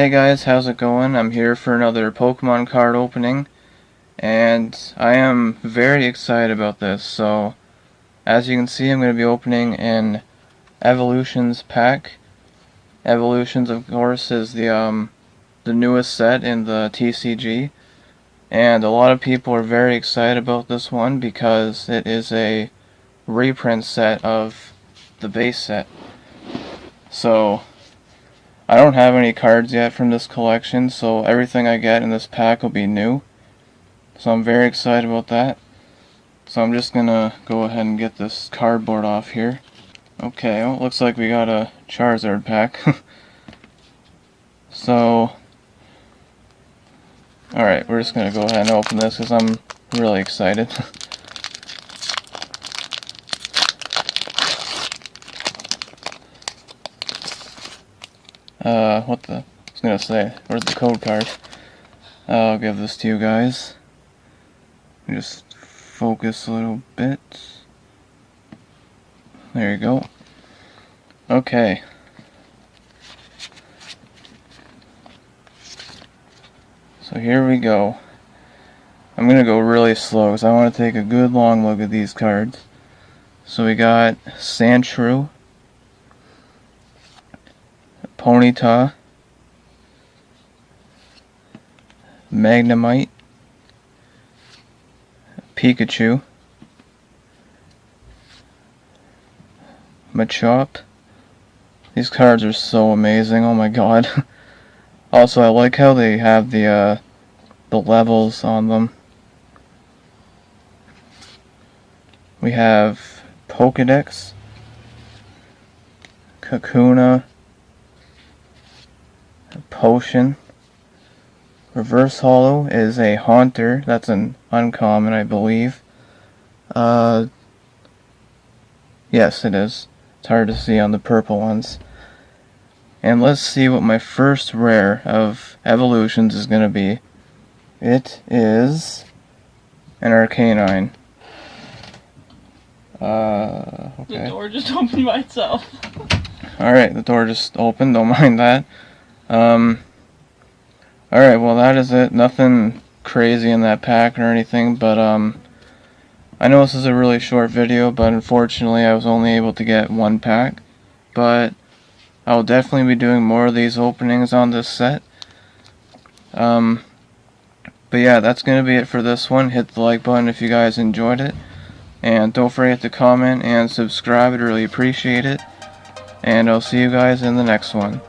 Hey guys, how's it going? I'm here for another Pokemon card opening, and I am very excited about this. So, as you can see, I'm going to be opening an Evolutions pack. Evolutions, of course, is the newest set in the TCG, and a lot of people are very excited about this one because it is a reprint set of the base set. So, I don't have any cards yet from this collection, so everything I get in this pack will be new. So I'm very excited about that. So I'm just gonna go ahead and get this cardboard off here. Okay, well, it looks like we got a Charizard pack. So, alright, we're just gonna go ahead and open this because I'm really excited. What the? I was gonna say, where's the code card? I'll give this to you guys. Just focus a little bit. There you go. Okay. So here we go. I'm gonna go really slow because I want to take a good long look at these cards. So we got Sandshrew, Ponyta, Magnemite, Pikachu, Machop. These cards are so amazing, oh my god. Also, I like how they have the levels on them. We have Pokedex, Kakuna, Potion. Reverse Holo is a Haunter. That's an uncommon, I believe. Yes, it is. It's hard to see on the purple ones. And let's see what my first rare of Evolutions is going to be. It is an Arcanine. Okay. The door just opened by itself. Alright, the door just opened, don't mind that. Alright, well that is it. Nothing crazy in that pack or anything, but I know this is a really short video, but unfortunately I was only able to get one pack. But I'll definitely be doing more of these openings on this set. But yeah, that's going to be it for this one. Hit the like button if you guys enjoyed it. And don't forget to comment and subscribe. I'd really appreciate it. And I'll see you guys in the next one.